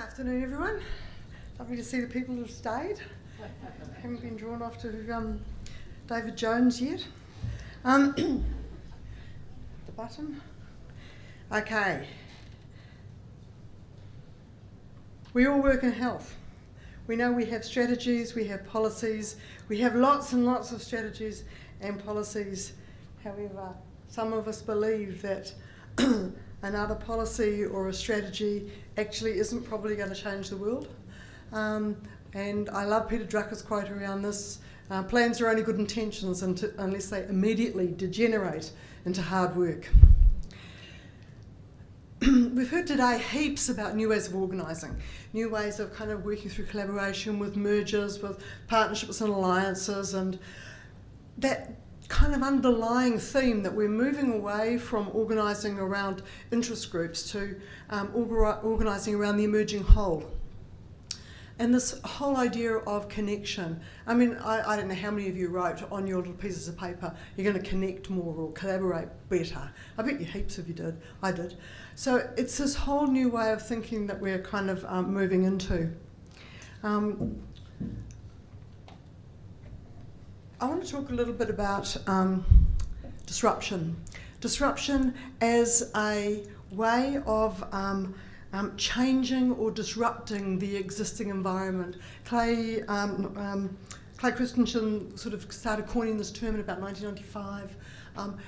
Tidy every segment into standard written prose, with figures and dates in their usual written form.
Afternoon, everyone. Lovely to see the people who've stayed. Haven't been drawn off to David Jones yet. The button. Okay. We all work in health. We know we have strategies, we have policies, we have lots and lots of strategies and policies. However, some of us believe that another policy or a strategy actually isn't probably going to change the world. And I love Peter Drucker's quote around this: plans are only good intentions unless they immediately degenerate into hard work. We've heard today heaps about new ways of organising, new ways of kind of working through collaboration with mergers, with partnerships and alliances, and that kind of underlying theme that we're moving away from organising around interest groups to organising around the emerging whole. And this whole idea of connection. I mean, I don't know how many of you wrote on your little pieces of paper, you're going to connect more or collaborate better. I bet you heaps of you did. I did. So it's this whole new way of thinking that we're kind of moving into. I want to talk a little bit about disruption. Disruption as a way of changing or disrupting the existing environment. Clay Christensen sort of started coining this term in about 1995,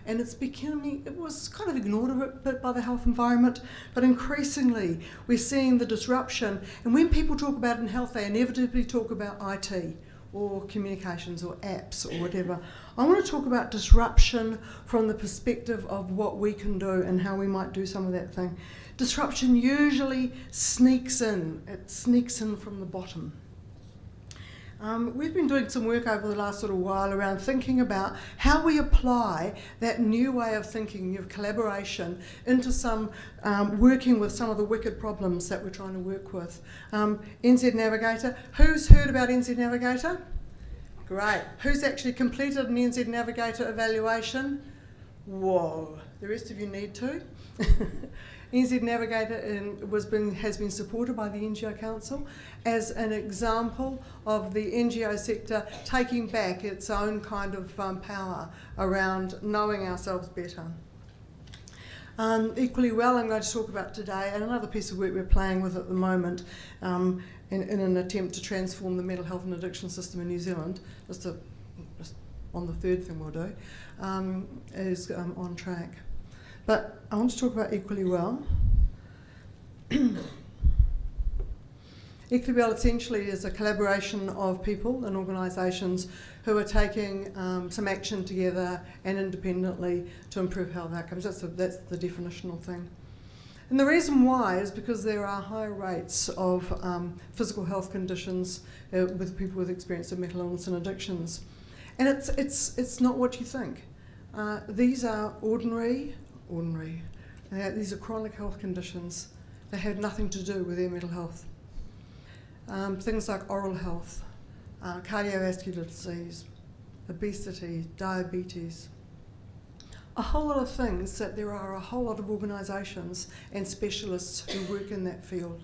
and it was kind of ignored a bit by the health environment, but increasingly we're seeing the disruption. And when people talk about it in health, they inevitably talk about IT or communications or apps or whatever. I want to talk about disruption from the perspective of what we can do and how we might do some of that thing. Disruption usually sneaks in. It sneaks in from the bottom. We've been doing some work over the last little while around thinking about how we apply that new way of thinking, new collaboration, into some working with some of the wicked problems that we're trying to work with. NZ Navigator. Who's heard about NZ Navigator? Great. Who's actually completed an NZ Navigator evaluation? Whoa. The rest of you need to. NZ Navigator has been supported by the NGO Council as an example of the NGO sector taking back its own kind of power around knowing ourselves better. Equally well, I'm going to talk about today another piece of work we're playing with at the moment in an attempt to transform the mental health and addiction system in New Zealand. Just on the third thing we'll do, is on track. But I want to talk about Equally Well. Equally Well essentially is a collaboration of people and organisations who are taking some action together and independently to improve health outcomes. That's the definitional thing. And the reason why is because there are higher rates of physical health conditions with people with experience of mental illness and addictions. And it's not what you think. These are ordinary. These are chronic health conditions that have nothing to do with their mental health. Things like oral health, cardiovascular disease, obesity, diabetes, a whole lot of things that there are a whole lot of organisations and specialists who work in that field.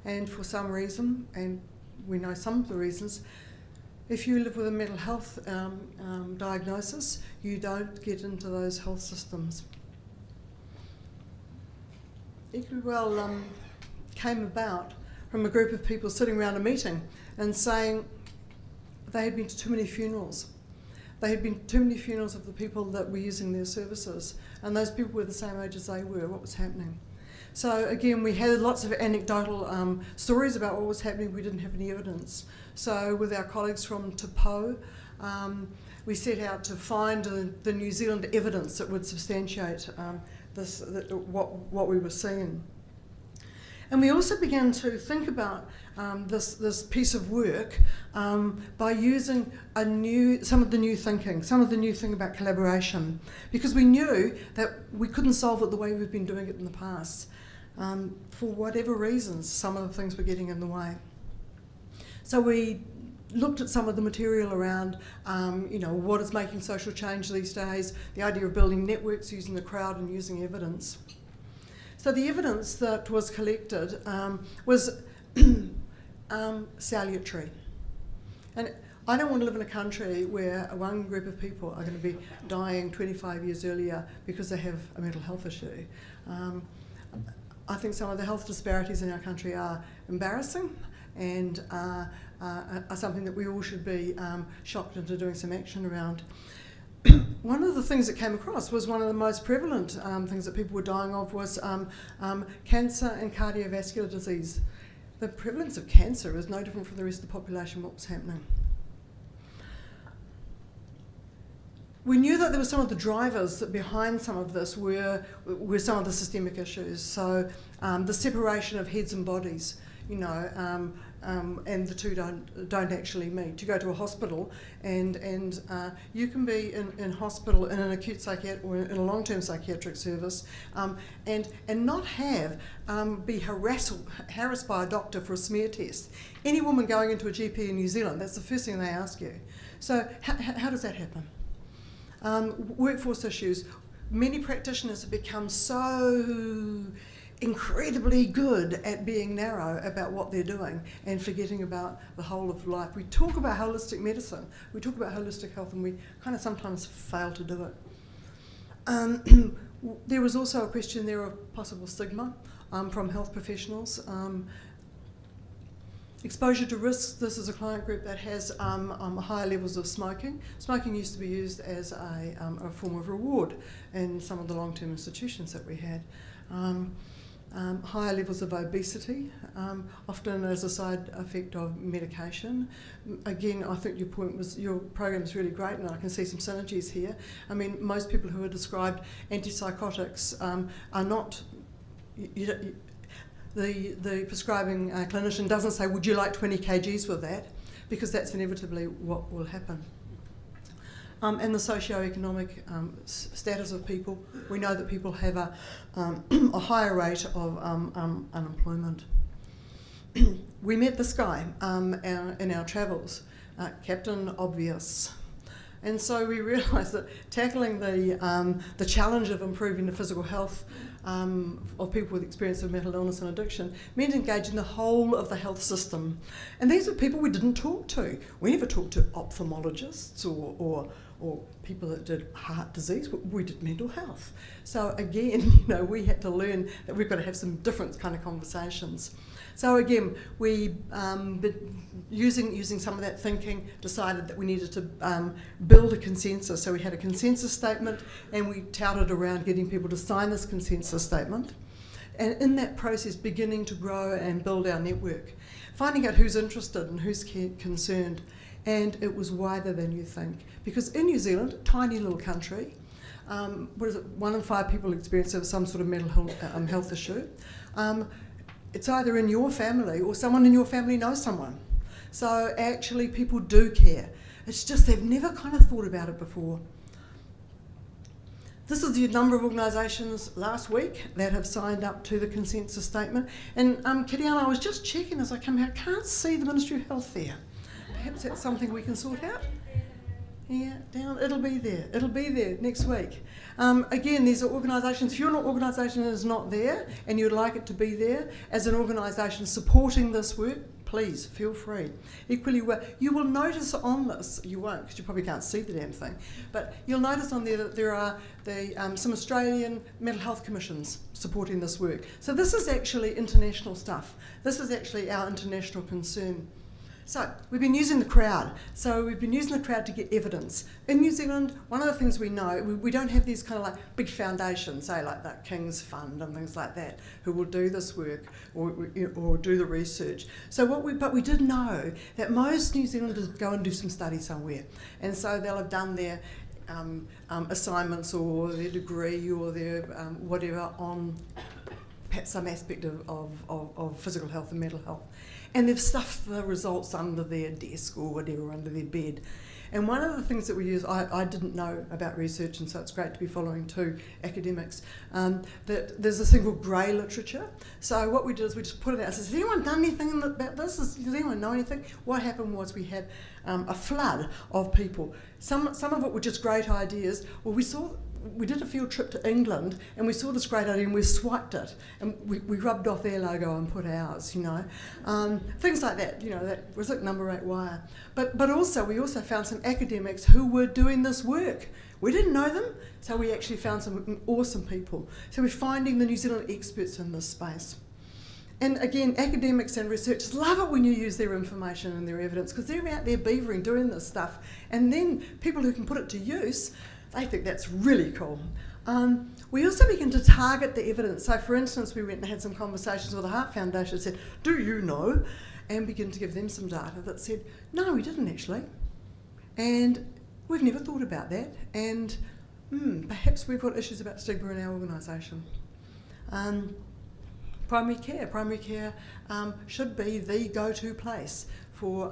And for some reason, and we know some of the reasons, if you live with a mental health diagnosis, you don't get into those health systems. Equally Well came about from a group of people sitting around a meeting and saying they had been to too many funerals. They had been to too many funerals of the people that were using their services, and those people were the same age as they were. What was happening? So again, we had lots of anecdotal stories about what was happening. We didn't have any evidence. So with our colleagues from Te Pou, we set out to find the New Zealand evidence that would substantiate what we were seeing. And we also began to think about this piece of work by using some of the new thinking about collaboration, because we knew that we couldn't solve it the way we've been doing it in the past. For whatever reasons, some of the things were getting in the way. So we looked at some of the material around, what is making social change these days, the idea of building networks using the crowd and using evidence. So the evidence that was collected was salutary. And I don't want to live in a country where one group of people are going to be dying 25 years earlier because they have a mental health issue. I think some of the health disparities in our country are embarrassing and are something that we all should be shocked into doing some action around. One of the things that came across was one of the most prevalent things that people were dying of was cancer and cardiovascular disease. The prevalence of cancer is no different from the rest of the population, what was happening. We knew that there were some of the drivers that behind some of this were some of the systemic issues. So the separation of heads and bodies, you know, and the two don't actually meet. You go to a hospital and you can be in hospital in an acute psychiatric or in a long-term psychiatric service and not be harassed by a doctor for a smear test. Any woman going into a GP in New Zealand, that's the first thing they ask you. So how does that happen? Workforce issues. Many practitioners have become so incredibly good at being narrow about what they're doing and forgetting about the whole of life. We talk about holistic medicine, we talk about holistic health, and we kind of sometimes fail to do it. There was also a question there of possible stigma from health professionals. Exposure to risks. This is a client group that has higher levels of smoking. Smoking used to be used as a form of reward in some of the long-term institutions that we had. Higher levels of obesity, often as a side effect of medication. Again, I think your program is really great, and I can see some synergies here. I mean, most people who are described antipsychotics are not. The prescribing clinician doesn't say, would you like 20 kgs with that? Because that's inevitably what will happen. And the socio-economic status of people. We know that people have a higher rate of unemployment. We met this guy in our travels, Captain Obvious. And so we realised that tackling the challenge of improving the physical health of people with experience of mental illness and addiction meant engaging the whole of the health system. And these are people we didn't talk to. We never talked to ophthalmologists or people that did heart disease. We did mental health. So again, you know, we had to learn that we've got to have some different kind of conversations. So again, we, using some of that thinking, decided that we needed to build a consensus. So we had a consensus statement, and we touted around getting people to sign this consensus statement. And in that process, beginning to grow and build our network, finding out who's interested and who's concerned. And it was wider than you think. Because in New Zealand, tiny little country, 1 in 5 people experience some sort of mental health issue. It's either in your family or someone in your family knows someone. So actually people do care. It's just they've never kind of thought about it before. This is the number of organisations last week that have signed up to the consensus statement. And Kiriana, I was just checking as I come here, I can't see the Ministry of Health there. Perhaps that's something we can sort out? Yeah, down, it'll be there next week. Again, these are organisations, if your organisation is not there and you'd like it to be there, as an organisation supporting this work, please feel free. Equally, you will notice on this, you won't because you probably can't see the damn thing, but you'll notice on there that there are some Australian mental health commissions supporting this work. So this is actually international stuff. This is actually our international concern. So we've been using the crowd. So we've been using the crowd to get evidence. In New Zealand, one of the things we know, we don't have these kind of like big foundations, say like that King's Fund and things like that, who will do this work or do the research. So but we did know that most New Zealanders go and do some study somewhere. And so they'll have done their assignments or their degree or their whatever on perhaps some aspect of physical health and mental health. And they've stuffed the results under their desk or whatever, under their bed. And one of the things that we use, I didn't know about research, and so it's great to be following two academics, that there's this thing called grey literature. So what we did is we just put it out and said, has anyone done anything about this? Does anyone know anything? What happened was we had a flood of people. Some of it were just great ideas. Well, we saw we did a field trip to England and we saw this great idea and we swiped it and we rubbed off their logo and put ours, you know. Things like that, you know, that was it, number 8 wire. But also, we also found some academics who were doing this work. We didn't know them, so we actually found some awesome people. So we're finding the New Zealand experts in this space. And again, academics and researchers love it when you use their information and their evidence, because they're out there beavering, doing this stuff. And then people who can put it to use, they think that's really cool. We also begin to target the evidence. So for instance, we went and had some conversations with the Heart Foundation and said, do you know? And begin to give them some data that said, no, we didn't actually. And we've never thought about that. And perhaps we've got issues about stigma in our organisation. Primary care should be the go-to place for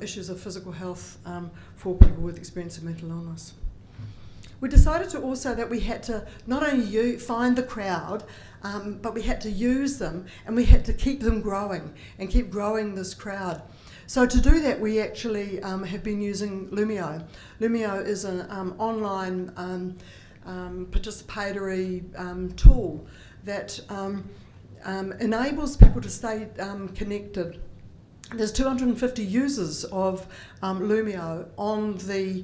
issues of physical health for people with experience of mental illness. We decided to also that we had to not only find the crowd, but we had to use them and we had to keep them growing and keep growing this crowd. So to do that, we actually have been using Lumio. Lumio is an online participatory tool that enables people to stay connected. There's 250 users of Lumio on the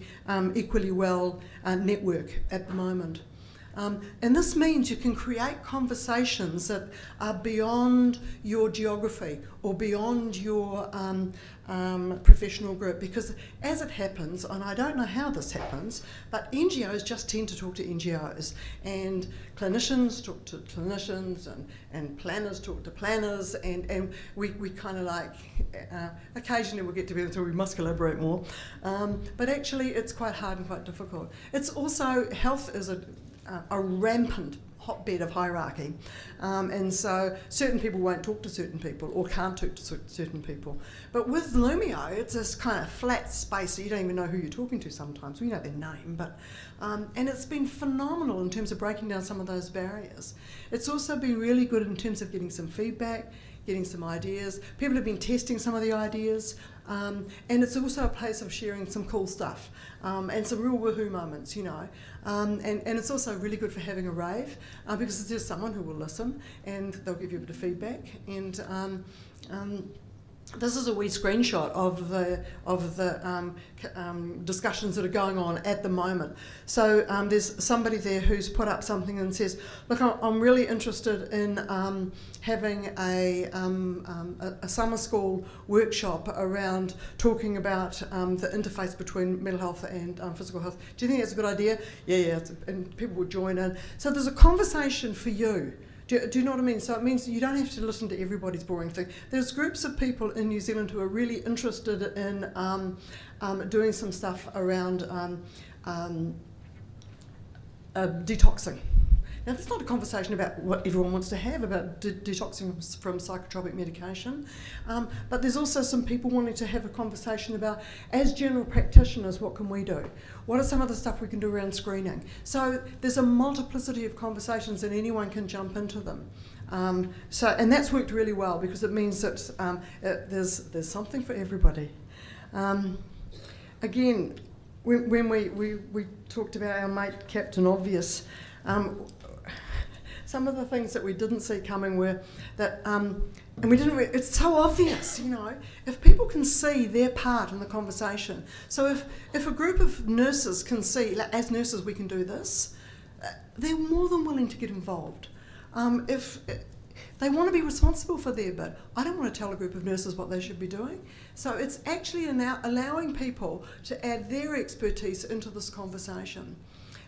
Equally Well network at the moment. And this means you can create conversations that are beyond your geography or beyond your professional group, because as it happens, and I don't know how this happens, but NGOs just tend to talk to NGOs, and clinicians talk to clinicians, and planners talk to planners, and we kind of like, occasionally we'll get together, so we must collaborate more, but actually it's quite hard and quite difficult. It's also, health is a rampant hotbed of hierarchy, and so certain people won't talk to certain people or can't talk to certain people. But with Lumio, it's this kind of flat space, so you don't even know who you're talking to sometimes. We know their name, but and it's been phenomenal in terms of breaking down some of those barriers. It's also been really good in terms of getting some feedback, getting some ideas. People have been testing some of the ideas, and it's also a place of sharing some cool stuff and some real woohoo moments, you know. And it's also really good for having a rave because there's someone who will listen and they'll give you a bit of feedback. And this is a wee screenshot of the discussions that are going on at the moment. So there's somebody there who's put up something and says, look, I'm really interested in having a summer school workshop around talking about the interface between mental health and physical health. Do you think that's a good idea? Yeah, and people will join in. So there's a conversation for you. Do you know what I mean? So it means you don't have to listen to everybody's boring thing. There's groups of people in New Zealand who are really interested in doing some stuff around detoxing. Now, that's not a conversation about what everyone wants to have about detoxing from psychotropic medication, but there's also some people wanting to have a conversation about, as general practitioners, what can we do? What are some of the stuff we can do around screening? So there's a multiplicity of conversations and anyone can jump into them. And that's worked really well because it means that there's something for everybody. Again, when we talked about our mate Captain Obvious, some of the things that we didn't see coming were that, and we didn't. It's so obvious, you know. If people can see their part in the conversation, so if a group of nurses can see, like, as nurses we can do this, they're more than willing to get involved. If they want to be responsible for their bit, I don't want to tell a group of nurses what they should be doing. So it's actually now allowing people to add their expertise into this conversation.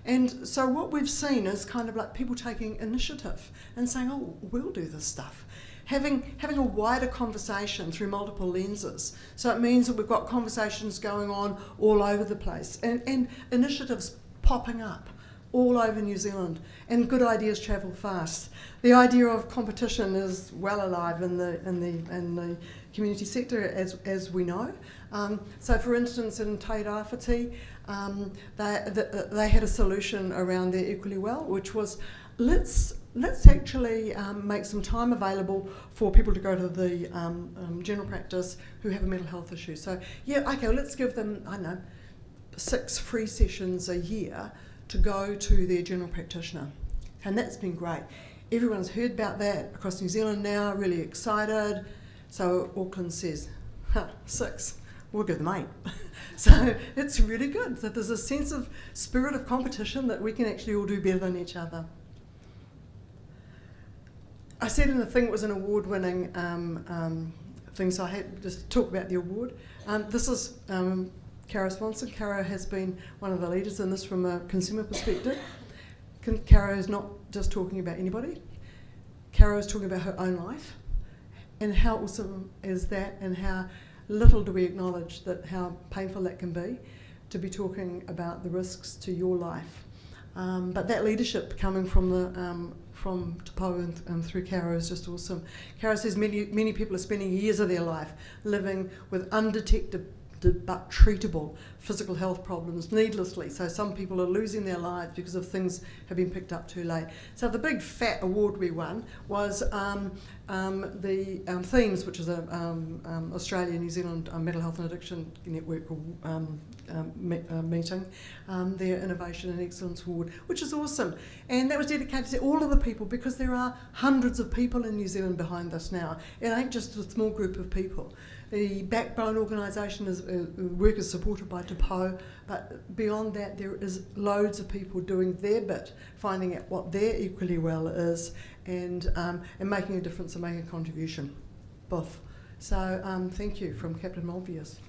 And so what we've seen is kind of like people taking initiative and saying, oh, we'll do this stuff. Having a wider conversation through multiple lenses. So it means that we've got conversations going on all over the place and initiatives popping up all over New Zealand, and good ideas travel fast. The idea of competition is well alive in the community sector, as we know. So, for instance, in Te Rāwhiti, they had a solution around their Equally Well, which was let's actually make some time available for people to go to the general practice who have a mental health issue. So, yeah, okay, well, let's give them, I don't know, 6 free sessions a year to go to their general practitioner. And that's been great. Everyone's heard about that across New Zealand now, really excited. So Auckland says, 6, we'll give them 8. So it's really good that there's a sense of spirit of competition that we can actually all do better than each other. I said in the thing it was an award-winning thing, so I had to just talk about the award. This is Cara Swanson. Cara has been one of the leaders in this from a consumer perspective. Cara is not just talking about anybody. Cara is talking about her own life, and how awesome is that, and how little do we acknowledge that, how painful that can be, to be talking about the risks to your life. But that leadership coming from the from Te Pou and through Cara is just awesome. Cara says many people are spending years of their life living with undetected but treatable physical health problems needlessly. So some people are losing their lives because of things have been picked up too late. So the big fat award we won was the Themes, which is a Australia New Zealand Mental Health and Addiction Network meeting, their Innovation and Excellence Award, which is awesome. And that was dedicated to all of the people, because there are hundreds of people in New Zealand behind this now. It ain't just a small group of people. The backbone organisation is work is supported by Te Pou, but beyond that there is loads of people doing their bit, finding out what their equally well is, and making a difference and making a contribution. Both. So thank you from Captain Obvious.